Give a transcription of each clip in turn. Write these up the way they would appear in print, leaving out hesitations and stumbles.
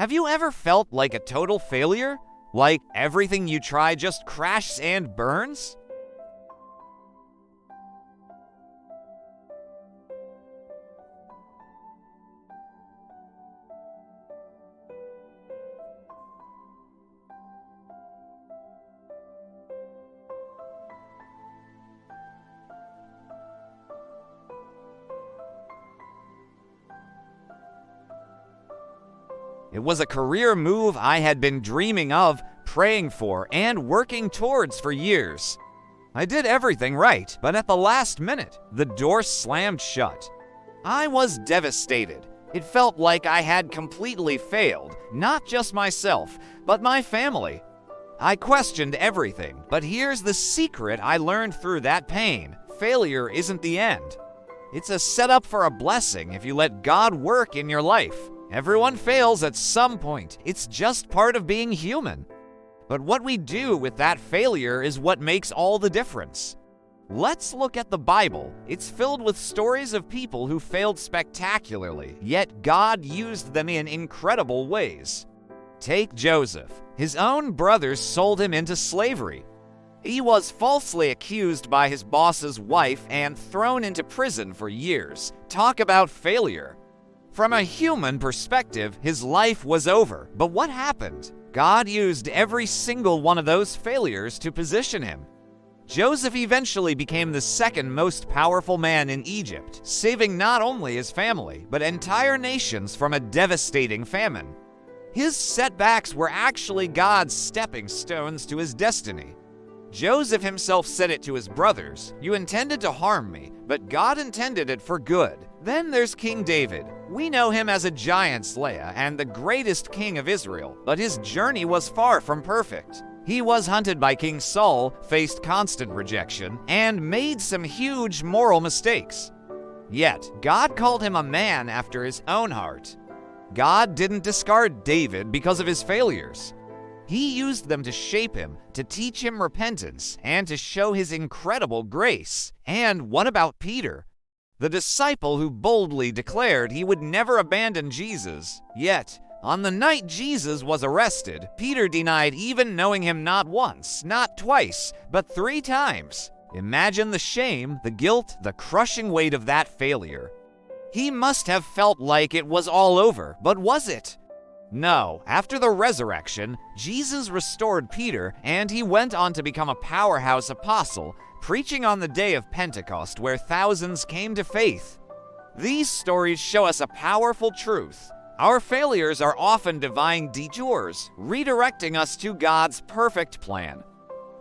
Have you ever felt like a total failure? Like everything you try just crashes and burns? It was a career move I had been dreaming of, praying for, and working towards for years. I did everything right, but at the last minute, the door slammed shut. I was devastated. It felt like I had completely failed, not just myself, but my family. I questioned everything, but here's the secret I learned through that pain. Failure isn't the end. It's a setup for a blessing if you let God work in your life. Everyone fails at some point. It's just part of being human. But what we do with that failure is what makes all the difference. Let's look at the Bible. It's filled with stories of people who failed spectacularly, yet God used them in incredible ways. Take Joseph. His own brothers sold him into slavery. He was falsely accused by his boss's wife and thrown into prison for years. Talk about failure. From a human perspective, his life was over. But what happened? God used every single one of those failures to position him. Joseph eventually became the second most powerful man in Egypt, saving not only his family, but entire nations from a devastating famine. His setbacks were actually God's stepping stones to his destiny. Joseph himself said it to his brothers, "You intended to harm me, but God intended it for good." Then there's King David. We know him as a giant slayer and the greatest king of Israel, but his journey was far from perfect. He was hunted by King Saul, faced constant rejection, and made some huge moral mistakes. Yet, God called him a man after his own heart. God didn't discard David because of his failures. He used them to shape him, to teach him repentance, and to show his incredible grace. And what about Peter? The disciple who boldly declared he would never abandon Jesus. Yet, on the night Jesus was arrested, Peter denied even knowing him not once, not twice, but 3 times. Imagine the shame, the guilt, the crushing weight of that failure. He must have felt like it was all over, but was it? No, after the resurrection, Jesus restored Peter, and he went on to become a powerhouse apostle, preaching on the day of Pentecost where thousands came to faith. These stories show us a powerful truth. Our failures are often divine detours, redirecting us to God's perfect plan.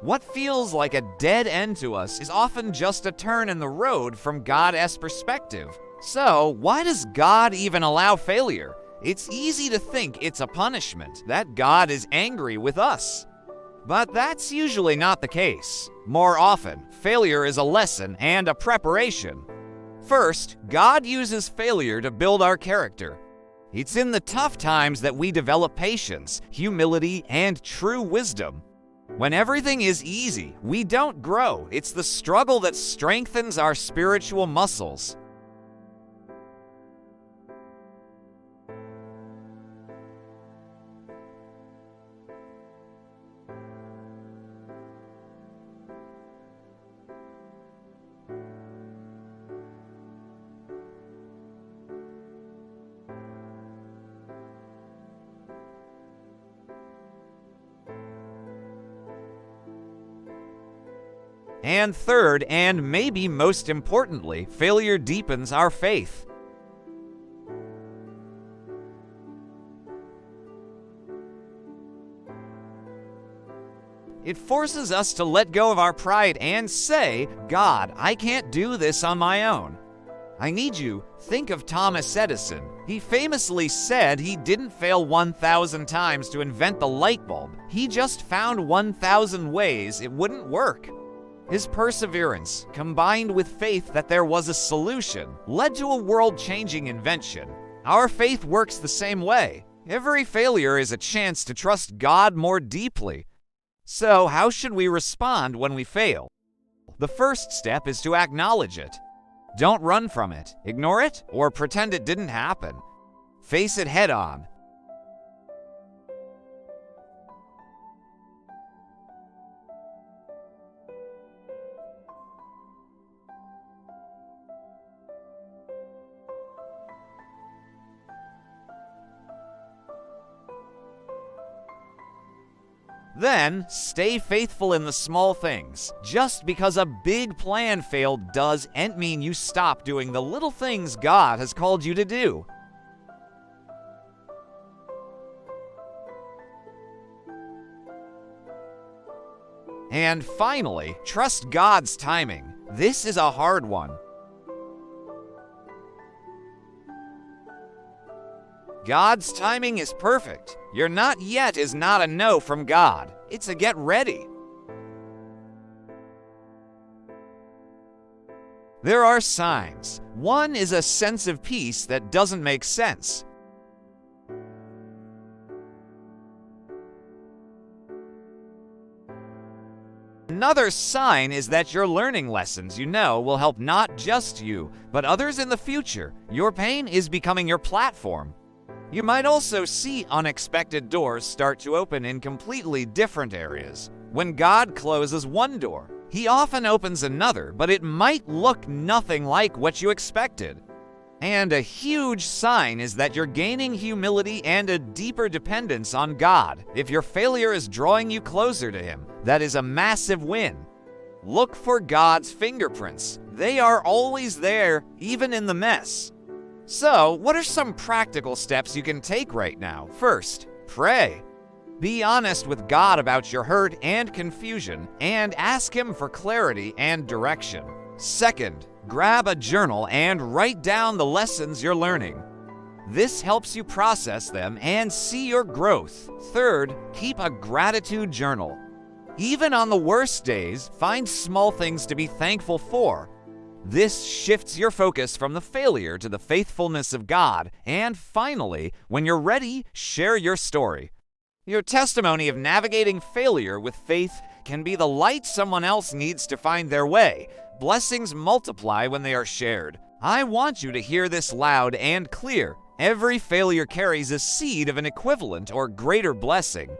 What feels like a dead end to us is often just a turn in the road from God's perspective. So, why does God even allow failure? It's easy to think it's a punishment, that God is angry with us. But that's usually not the case. More often, failure is a lesson and a preparation. First, God uses failure to build our character. It's in the tough times that we develop patience, humility, and true wisdom. When everything is easy, we don't grow. It's the struggle that strengthens our spiritual muscles. And third, and maybe most importantly, failure deepens our faith. It forces us to let go of our pride and say, "God, I can't do this on my own. I need you." Think of Thomas Edison. He famously said he didn't fail 1,000 times to invent the light bulb. He just found 1,000 ways it wouldn't work. His perseverance, combined with faith that there was a solution, led to a world-changing invention. Our faith works the same way. Every failure is a chance to trust God more deeply. So, how should we respond when we fail? The first step is to acknowledge it. Don't run from it, ignore it, or pretend it didn't happen. Face it head on. Then, stay faithful in the small things. Just because a big plan failed doesn't mean you stop doing the little things God has called you to do. And finally, trust God's timing. This is a hard one. God's timing is perfect. Your not yet is not a no from God. It's a get ready. There are signs. One is a sense of peace that doesn't make sense. Another sign is that you're learning lessons you know will help not just you, but others in the future. Your pain is becoming your platform. You might also see unexpected doors start to open in completely different areas. When God closes one door, He often opens another, but it might look nothing like what you expected. And a huge sign is that you're gaining humility and a deeper dependence on God. If your failure is drawing you closer to Him, that is a massive win. Look for God's fingerprints. They are always there, even in the mess. So, what are some practical steps you can take right now? First, pray. Be honest with God about your hurt and confusion, and ask Him for clarity and direction. Second, grab a journal and write down the lessons you're learning. This helps you process them and see your growth. Third, keep a gratitude journal. Even on the worst days, find small things to be thankful for. This shifts your focus from the failure to the faithfulness of God. And finally, when you're ready, share your story. Your testimony of navigating failure with faith can be the light someone else needs to find their way. Blessings multiply when they are shared. I want you to hear this loud and clear. Every failure carries a seed of an equivalent or greater blessing.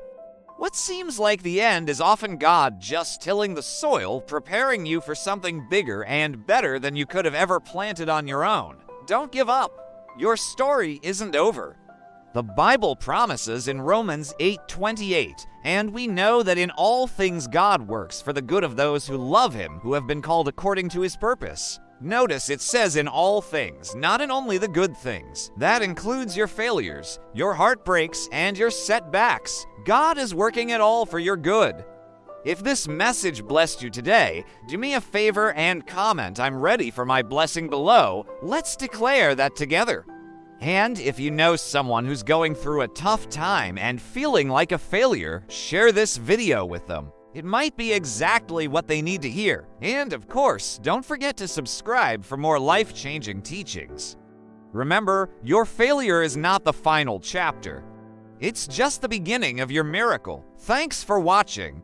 What seems like the end is often God just tilling the soil, preparing you for something bigger and better than you could have ever planted on your own. Don't give up. Your story isn't over. The Bible promises in Romans 8:28, and we know that in all things God works for the good of those who love Him, who have been called according to His purpose. Notice it says in all things, not in only the good things. That includes your failures, your heartbreaks, and your setbacks. God is working it all for your good. If this message blessed you today, do me a favor and comment "I'm ready for my blessing" below. Let's declare that together. And if you know someone who's going through a tough time and feeling like a failure, share this video with them. It might be exactly what they need to hear. And of course, don't forget to subscribe for more life-changing teachings. Remember, your failure is not the final chapter. It's just the beginning of your miracle. Thanks for watching.